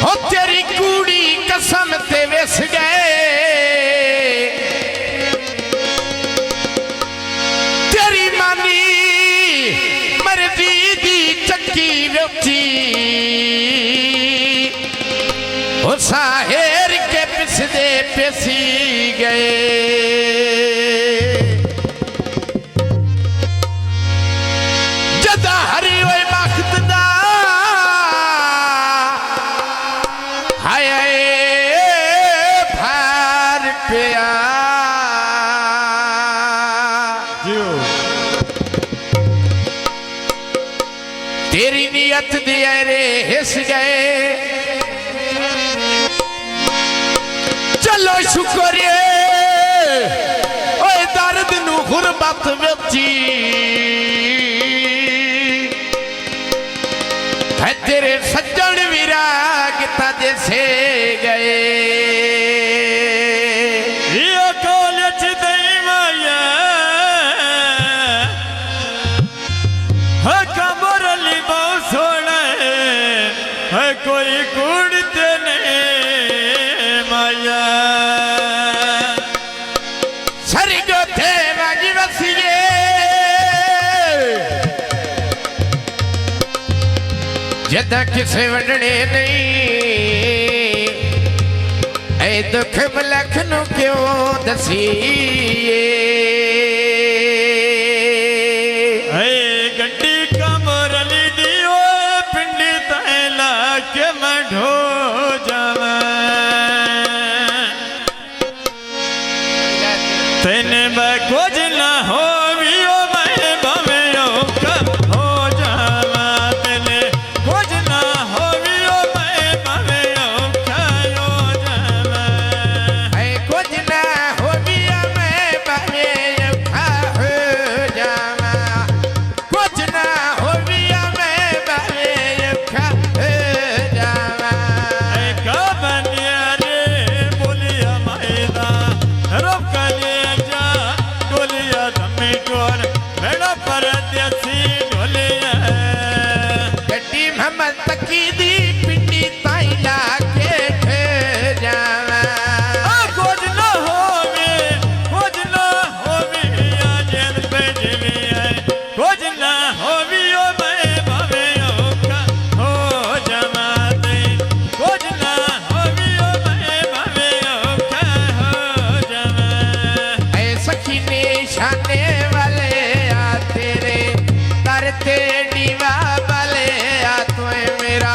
हो तेरी कूड़ी कसम ते विस गए, तेरी मानी मर्जी दी चक्की व्यक्ति हो साहेर के पिसदे पेसी गए। जदा हरी होए बख्त दा हाय भार पिया तेरी नियत दे रे हिस गए। चलो शुक्र ओए दर्द नू गुरबत विची है तेरे सज्जन विराग तद से गए। कॉलेज माया है कमर अली बहुत सोना है कोई कुड़ते नहीं माया सरगो थे बागी बसिए जदा किसे वंडने नहीं ऐ दुख मलख नू क्यों दसीए। गड्डी कमर अली दियो पिंडी तैला के मैं ढो जावा तेने मैं कुछ ना हो वियो मैं भवियो कब हो जावा तेने कुछ ना हो वियो मैं भवियो खायो जावा ऐ कुछ ना हो बिया मैं बावे खा हो जावा कुछ ना हो बिया मैं बावे खा हो जावा। कबनिया रे बोलिया मैदा रब कलिया जा डोलिया धमी डोर मेरा परदेसी डोलिया गड्डी मोहम्मद तकी दी पिंडी ताई ला के ठे जावा। कुछ ना होवे जेल पे जीवी है कुछ ना होवी ओ मैं भवे ओका हो जमाते कुछ ना होवी ओ मैं भवे ओका हो जमा ऐ सखी निशाने वाले आ तेरे तरते दीवा वाले आ तोए मेरा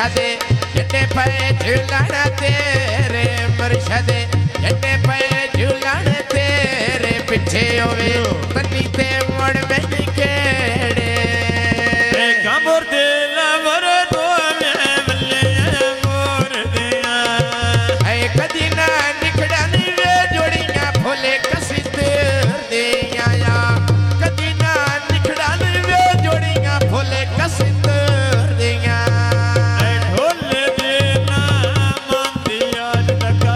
मुर्शदे जटे पे झूलन तेरे मुर्शदे जटे पे झूलन तेरे पिछे होवे तनी ते मुड़ बन केड़े कमर दे लवर तो मैं बल्ले मोर दिया ऐ कदी ना निखड़न वे जोड़ियां फुले कसित दिया या कदी ना निखड़न वे जोड़ियां फुले कसित दिया ढोल दे ना मान दिया जगा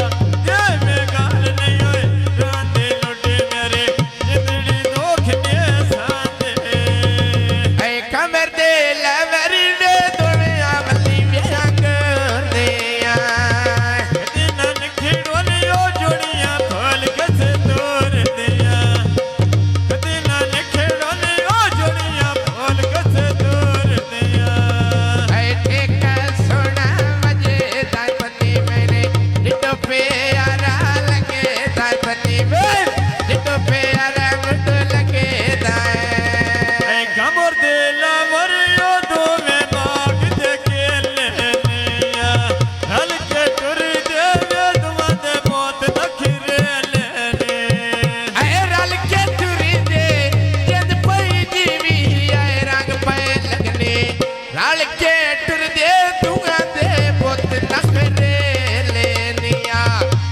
ये में गाल नहीं होए रांदे लोटे मेरे जिंदड़ी दोख दे साथे ऐ कमर दे लवरी वे दुनिया वली व्यांग दिया कदी ना निखड़ोलियो जोड़ियां फल कस तोर दिया कदी ना निखड़ोलियो जोड़ियां फल कस तोर दिया ऐ ठेका सोना मजे दाई पन्नी मेरे डिटो प्यारा लगे दाई पन्नी मेरे डिटो प्यारा मुझे लगे दाई कमर दे लवर यो दो में बाग दे केलिया हल के टुर दे वे दुआ दे मौत नखरे लेने ऐ रल के तुरी दे जद पई जीवी ऐ रंग पे लगने रल के टुर दे दुआ दे बोत नखरे लेनिया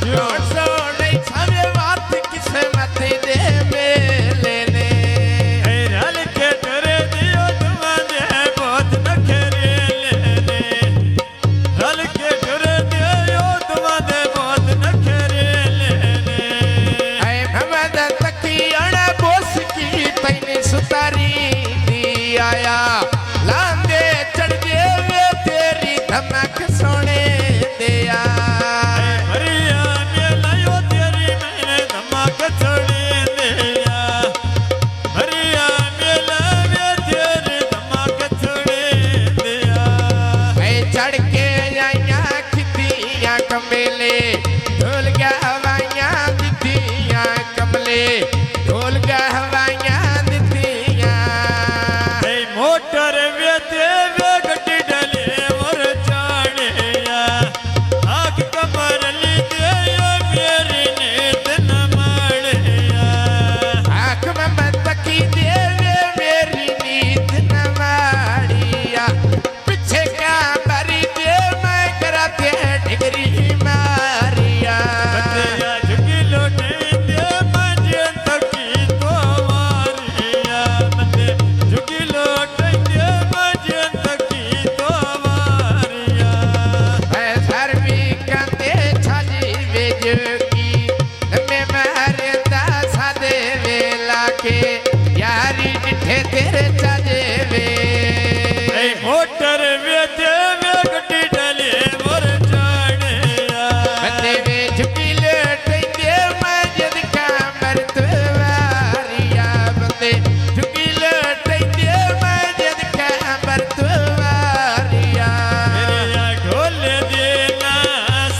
जोड़ सो नहीं सारे बात किस्मत दे मेले ने हल के टुर दियो दुआ दे मौत नखरे लेने हल के टुर दियो दुआ दे मौत नखरे लेने ऐ भमद तकियण बोस की तैने सुतारी दी आया लांदे चढ़ वे तेरी धमक सोने दिया हरिया मेलायो तेरी मैंने धमाक छोड़े दिया हरिया मेला में तेरी धमाक छोड़े दिया ऐ चढ़ के आया खितियां कमेले ढोल गवाइयां दितियां कमले ढोल गवाइयां दितियां मोटर वेते वे गड्डी डले और चाड़िया आग कमर ली दे मेरी नींद न माड़िया आँख में बंदकी देवे मेरी नींद न मारिया पीछे क्या मरी दे मैं कराते डिगरी मारिया बंदिया झुकी लोटे दे मजे तकी तो मारिया बंदे झुकी लोटे दे मजे तकी तो मारिया मैं सर्वी कंदे छाजी बेजकी मैं मारता सादे वेला के यारी डिठे तेरे चाजे वे मोटर वेते वे गड्डी डले मोर चाड़िया बंदे वे झुकी लेटेंगे मैं जद कामर तुवारिया बंदे झुकी लेटेंगे मैं जद कामर तुवारिया मेरे ढोल देना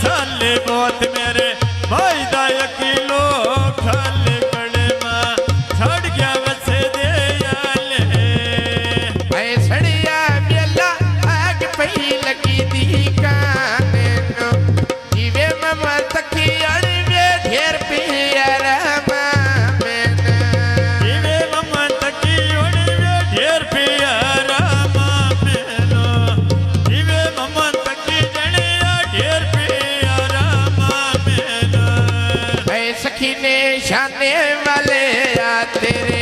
साल बहुत मेरे भाई दा किलो खाल कड़े मां छड़ गया वसे दे याले मैं सड़िया बेला आग पई लगी दी काने नो जीवे ममा तकी अड़वे ढेर पियारा मामेन जीवे मम्मा तकी ओड़वे ढेर प्यारा मां मेलो जीवे मम्मा तकी जणिया ढेर प्यारा मां मेलो ऐ सखी ने शाने वाले आ तेरे